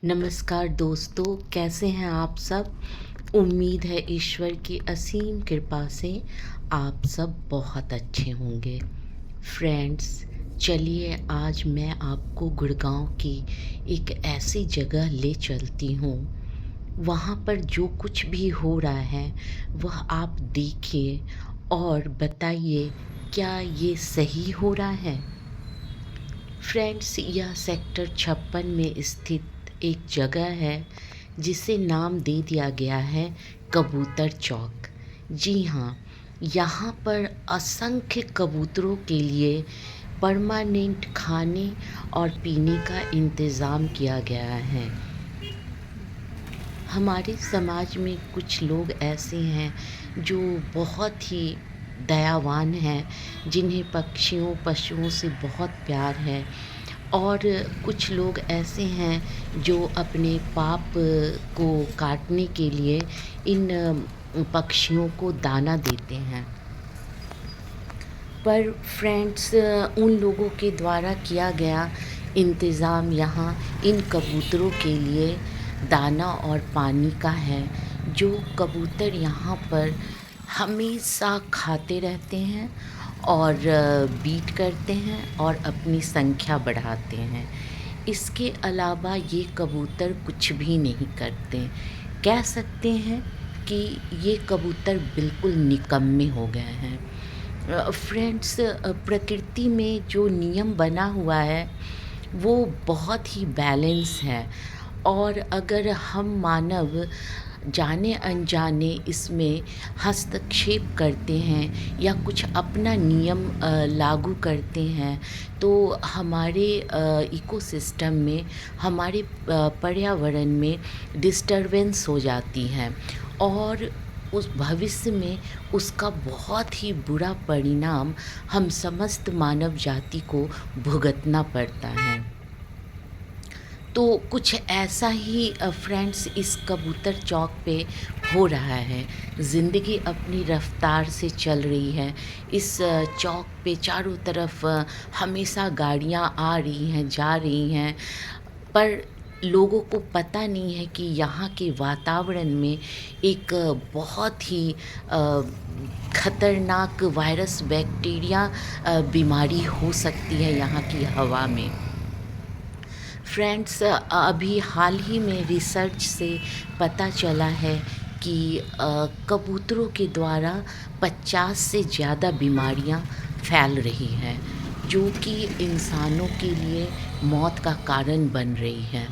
नमस्कार दोस्तों, कैसे हैं आप सब? उम्मीद है ईश्वर की असीम कृपा से आप सब बहुत अच्छे होंगे। फ्रेंड्स, चलिए आज मैं आपको गुड़गांव की एक ऐसी जगह ले चलती हूँ। वहाँ पर जो कुछ भी हो रहा है वह आप देखिए और बताइए, क्या ये सही हो रहा है? फ्रेंड्स, यह सेक्टर 56 में स्थित एक जगह है जिसे नाम दे दिया गया है कबूतर चौक। जी हाँ, यहाँ पर असंख्य कबूतरों के लिए परमानेंट खाने और पीने का इंतज़ाम किया गया है। हमारे समाज में कुछ लोग ऐसे हैं जो बहुत ही दयावान हैं, जिन्हें पक्षियों पशुओं से बहुत प्यार है। और कुछ लोग ऐसे हैं जो अपने पाप को काटने के लिए इन पक्षियों को दाना देते हैं। पर फ्रेंड्स, उन लोगों के द्वारा किया गया इंतज़ाम यहाँ इन कबूतरों के लिए दाना और पानी का है, जो कबूतर यहाँ पर हमेशा खाते रहते हैं और बीट करते हैं और अपनी संख्या बढ़ाते हैं। इसके अलावा ये कबूतर कुछ भी नहीं करते। कह सकते हैं कि ये कबूतर बिल्कुल निकम्मे हो गए हैं। फ्रेंड्स, प्रकृति में जो नियम बना हुआ है वो बहुत ही बैलेंस है, और अगर हम मानव जाने अनजाने इसमें हस्तक्षेप करते हैं या कुछ अपना नियम लागू करते हैं, तो हमारे इकोसिस्टम में, हमारे पर्यावरण में डिस्टरबेंस हो जाती है और उस भविष्य में उसका बहुत ही बुरा परिणाम हम समस्त मानव जाति को भुगतना पड़ता है। तो कुछ ऐसा ही फ्रेंड्स इस कबूतर चौक पे हो रहा है। ज़िंदगी अपनी रफ़्तार से चल रही है। इस चौक पे चारों तरफ हमेशा गाड़ियाँ आ रही हैं, जा रही हैं, पर लोगों को पता नहीं है कि यहाँ के वातावरण में एक बहुत ही खतरनाक वायरस, बैक्टीरिया बीमारी हो सकती है यहाँ की हवा में। फ्रेंड्स, अभी हाल ही में रिसर्च से पता चला है कि कबूतरों के द्वारा 50 से ज़्यादा बीमारियां फैल रही हैं, जो कि इंसानों के लिए मौत का कारण बन रही हैं।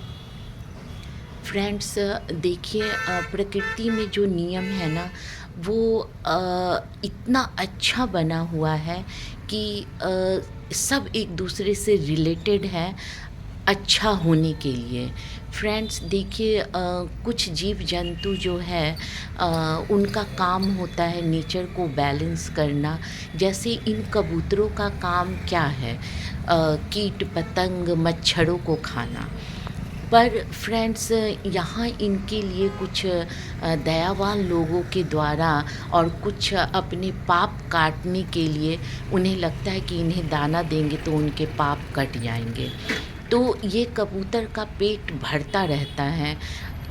फ्रेंड्स, देखिए, प्रकृति में जो नियम है ना, वो इतना अच्छा बना हुआ है कि सब एक दूसरे से रिलेटेड है अच्छा होने के लिए। फ्रेंड्स, देखिए, कुछ जीव जंतु जो है उनका काम होता है नेचर को बैलेंस करना। जैसे इन कबूतरों का काम क्या है? कीट पतंग मच्छरों को खाना। पर फ्रेंड्स, यहाँ इनके लिए कुछ दयावान लोगों के द्वारा और कुछ अपने पाप काटने के लिए उन्हें लगता है कि इन्हें दाना देंगे तो उनके पाप कट जाएंगे। तो ये कबूतर का पेट भरता रहता है।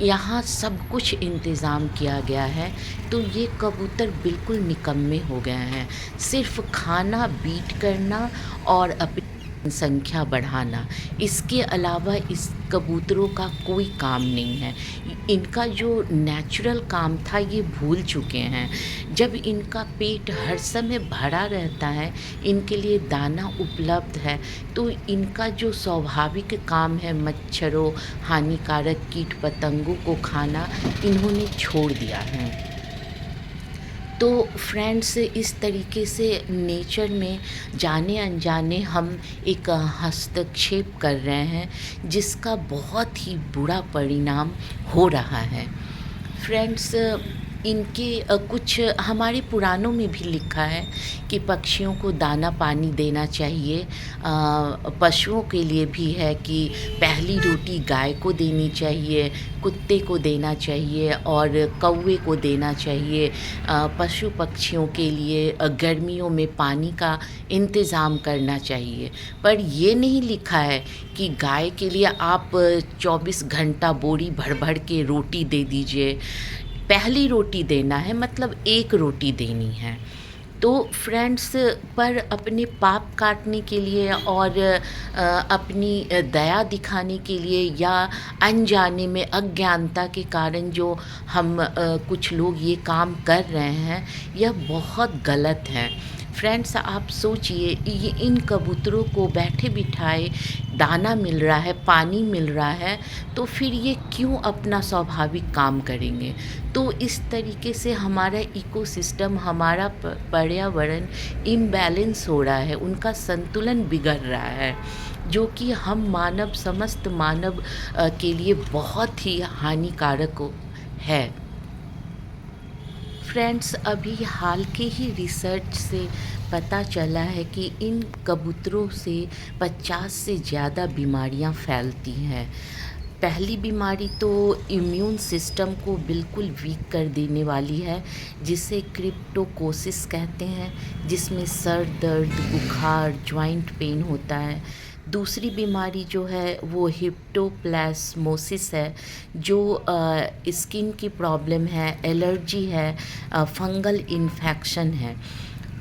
यहाँ सब कुछ इंतज़ाम किया गया है, तो ये कबूतर बिल्कुल निकम्मे हो गए हैं। सिर्फ़ खाना, बीट करना और अपनी संख्या बढ़ाना, इसके अलावा इस कबूतरों का कोई काम नहीं है। इनका जो नेचुरल काम था ये भूल चुके हैं। जब इनका पेट हर समय भरा रहता है, इनके लिए दाना उपलब्ध है, तो इनका जो स्वाभाविक काम है मच्छरों, हानिकारक कीट पतंगों को खाना, इन्होंने छोड़ दिया है। तो फ्रेंड्स, इस तरीके से नेचर में जाने अनजाने हम एक हस्तक्षेप कर रहे हैं, जिसका बहुत ही बुरा परिणाम हो रहा है। फ्रेंड्स, इनके कुछ हमारे पुराणों में भी लिखा है कि पक्षियों को दाना पानी देना चाहिए। पशुओं के लिए भी है कि पहली रोटी गाय को देनी चाहिए, कुत्ते को देना चाहिए और कौवे को देना चाहिए। पशु पक्षियों के लिए गर्मियों में पानी का इंतज़ाम करना चाहिए। पर ये नहीं लिखा है कि गाय के लिए आप 24 घंटा बोरी भर-भर के रोटी दे दीजिए। पहली रोटी देना है मतलब एक रोटी देनी है। तो फ्रेंड्स, पर अपने पाप काटने के लिए और अपनी दया दिखाने के लिए या अनजाने में अज्ञानता के कारण जो हम कुछ लोग ये काम कर रहे हैं, यह बहुत गलत है। फ्रेंड्स, आप सोचिए, ये इन कबूतरों को बैठे बिठाए दाना मिल रहा है, पानी मिल रहा है, तो फिर ये क्यों अपना स्वाभाविक काम करेंगे? तो इस तरीके से हमारा इकोसिस्टम, हमारा पर्यावरण इम्बैलेंस हो रहा है, उनका संतुलन बिगड़ रहा है, जो कि हम मानव, समस्त मानव के लिए बहुत ही हानिकारक है। फ्रेंड्स, अभी हाल के ही रिसर्च से पता चला है कि इन कबूतरों से 50 से ज़्यादा बीमारियां फैलती हैं। पहली बीमारी तो इम्यून सिस्टम को बिल्कुल वीक कर देने वाली है, जिसे क्रिप्टोकोसिस कहते हैं, जिसमें सर दर्द, बुखार, जॉइंट पेन होता है। दूसरी बीमारी जो है वो हिप्टोप्लास्मोसिस है, जो स्किन की प्रॉब्लम है, एलर्जी है, फंगल इन्फेक्शन है।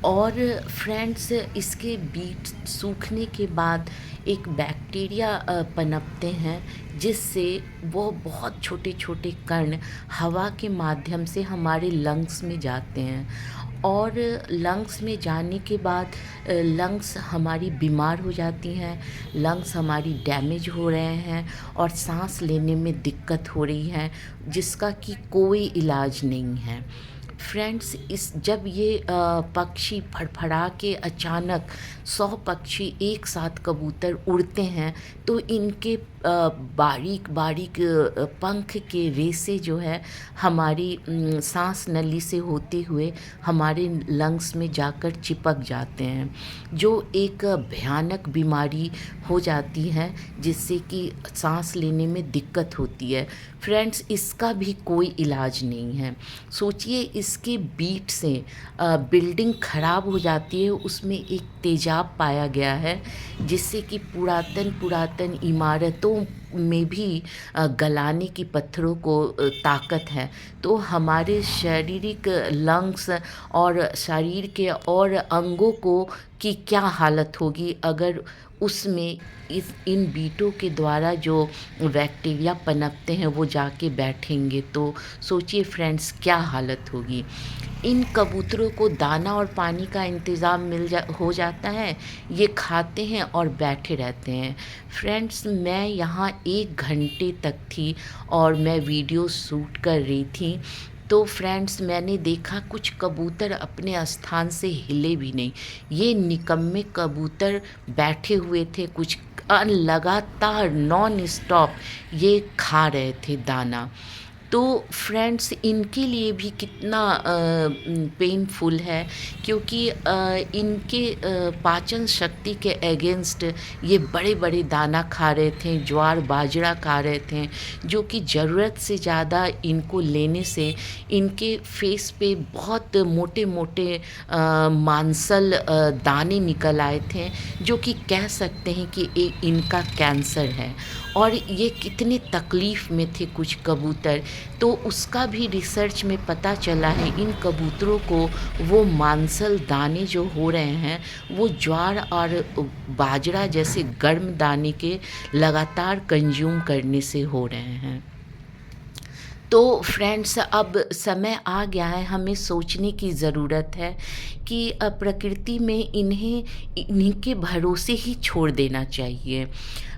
और फ्रेंड्स, इसके बीज सूखने के बाद एक बैक्टीरिया पनपते हैं, जिससे वो बहुत छोटे छोटे कण हवा के माध्यम से हमारे लंग्स में जाते हैं। और लंग्स में जाने के बाद लंग्स हमारी बीमार हो जाती हैं, लंग्स हमारी डैमेज हो रहे हैं और सांस लेने में दिक्कत हो रही है, जिसका कि कोई इलाज नहीं है। फ्रेंड्स, इस जब ये पक्षी फड़फड़ा के अचानक 100 पक्षी एक साथ कबूतर उड़ते हैं, तो इनके बारीक बारीक पंख के रेशे जो है हमारी सांस नली से होते हुए हमारे लंग्स में जाकर चिपक जाते हैं, जो एक भयानक बीमारी हो जाती है, जिससे कि सांस लेने में दिक्कत होती है। फ्रेंड्स, इसका भी कोई इलाज नहीं है। सोचिए, इसके बीट से बिल्डिंग खराब हो जाती है, उसमें एक तेजाब पाया गया है, जिससे कि पुरातन इमारतों में भी गलाने की पत्थरों को ताकत है। तो हमारे शारीरिक लंग्स और शरीर के और अंगों को की क्या हालत होगी अगर उसमें इन बीटों के द्वारा जो बैक्टीरिया पनपते हैं वो जाके बैठेंगे, तो सोचिए फ्रेंड्स, क्या हालत होगी। इन कबूतरों को दाना और पानी का इंतज़ाम हो जाता है, ये खाते हैं और बैठे रहते हैं। फ्रेंड्स, मैं यहाँ 1 घंटे तक थी और मैं वीडियो शूट कर रही थी। तो फ्रेंड्स, मैंने देखा कुछ कबूतर अपने स्थान से हिले भी नहीं। ये निकम्मे कबूतर बैठे हुए थे, कुछ लगातार नॉन स्टॉप ये खा रहे थे दाना। तो फ्रेंड्स, इनके लिए भी कितना पेनफुल है, क्योंकि इनके पाचन शक्ति के अगेंस्ट ये बड़े बड़े दाना खा रहे थे, ज्वार बाजरा खा रहे थे, जो कि ज़रूरत से ज़्यादा इनको लेने से इनके फेस पे बहुत मोटे मोटे मांसल दाने निकल आए थे, जो कि कह सकते हैं कि इनका कैंसर है। और ये कितने तकलीफ़ में थे कुछ कबूतर, तो उसका भी रिसर्च में पता चला है। इन कबूतरों को वो मांसल दाने जो हो रहे हैं, वो ज्वार और बाजरा जैसे गर्म दाने के लगातार कंज्यूम करने से हो रहे हैं। तो फ्रेंड्स, अब समय आ गया है, हमें सोचने की ज़रूरत है कि प्रकृति में इन्हीं के भरोसे ही छोड़ देना चाहिए।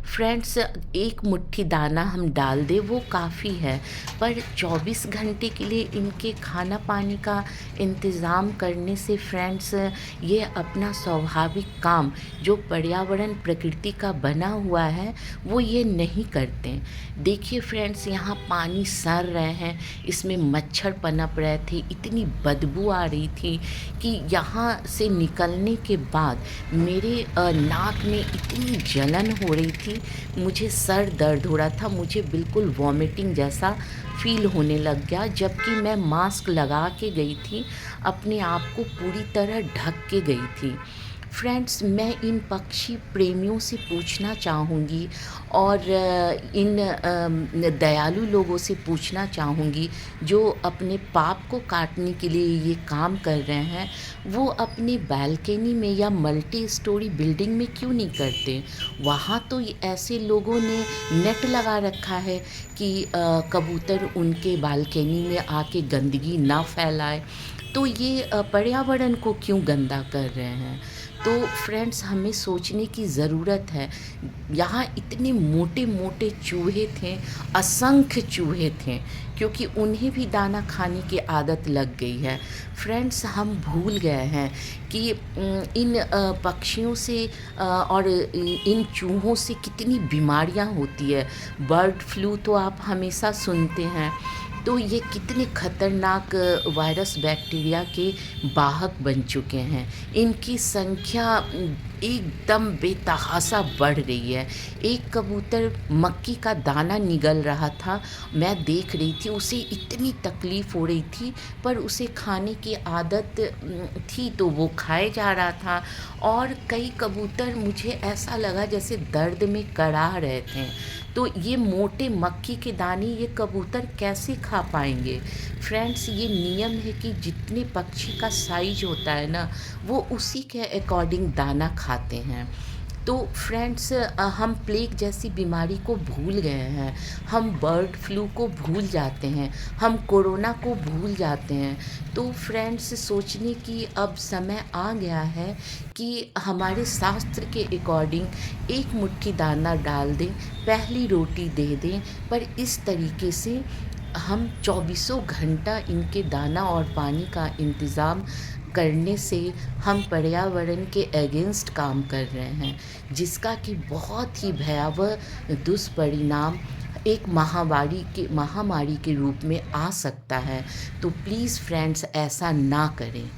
फ्रेंड्स, एक मुट्ठी दाना हम डाल दें वो काफ़ी है, पर 24 घंटे के लिए इनके खाना पानी का इंतज़ाम करने से फ्रेंड्स, ये अपना स्वाभाविक काम जो पर्यावरण प्रकृति का बना हुआ है वो ये नहीं करते। देखिए फ्रेंड्स, यहाँ पानी सर रहे हैं, इसमें मच्छर पनप रहे थे, इतनी बदबू आ रही थी कि यहाँ से निकलने के बाद मेरे नाक में इतनी जलन हो रही थी, मुझे सर दर्द हो रहा था, मुझे बिल्कुल वॉमिटिंग जैसा फ़ील होने लग गया, जबकि मैं मास्क लगा के गई थी, अपने आप को पूरी तरह ढक के गई थी। फ्रेंड्स, मैं इन पक्षी प्रेमियों से पूछना चाहूँगी और इन दयालु लोगों से पूछना चाहूँगी जो अपने पाप को काटने के लिए ये काम कर रहे हैं, वो अपनी बालकनी में या मल्टी स्टोरी बिल्डिंग में क्यों नहीं करते? वहाँ तो ऐसे लोगों ने नेट लगा रखा है कि कबूतर उनके बालकनी में आके गंदगी ना फैलाए, तो ये पर्यावरण को क्यों गंदा कर रहे हैं? तो फ्रेंड्स, हमें सोचने की ज़रूरत है। यहाँ इतने मोटे-मोटे चूहे थे, असंख्य चूहे थे, क्योंकि उन्हें भी दाना खाने की आदत लग गई है। फ्रेंड्स, हम भूल गए हैं कि इन पक्षियों से और इन चूहों से कितनी बीमारियाँ होती है। बर्ड फ्लू तो आप हमेशा सुनते हैं, तो ये कितने खतरनाक वायरस बैक्टीरिया के वाहक बन चुके हैं। इनकी संख्या एकदम बेतहाशा बढ़ रही है। एक कबूतर मक्की का दाना निगल रहा था, मैं देख रही थी, उसे इतनी तकलीफ़ हो रही थी, पर उसे खाने की आदत थी तो वो खाए जा रहा था, और कई कबूतर मुझे ऐसा लगा जैसे दर्द में कराह रहे थे। तो ये मोटे मक्की के दाने ये कबूतर कैसे खा पाएँगे? फ्रेंड्स, ये नियम है कि जितने पक्षी का साइज़ होता है ना, वो उसी के अकॉर्डिंग दाना खाते हैं। तो फ्रेंड्स, हम प्लेग जैसी बीमारी को भूल गए हैं, हम बर्ड फ्लू को भूल जाते हैं, हम कोरोना को भूल जाते हैं। तो फ्रेंड्स, सोचने की अब समय आ गया है कि हमारे शास्त्र के अकॉर्डिंग एक मुट्ठी दाना डाल दें, पहली रोटी दे दें, पर इस तरीके से हम चौबीसों घंटा इनके दाना और पानी का इंतज़ाम करने से हम पर्यावरण के अगेंस्ट काम कर रहे हैं, जिसका कि बहुत ही भयावह दुष्परिणाम एक महामारी के रूप में आ सकता है। तो प्लीज़ फ्रेंड्स, ऐसा ना करें।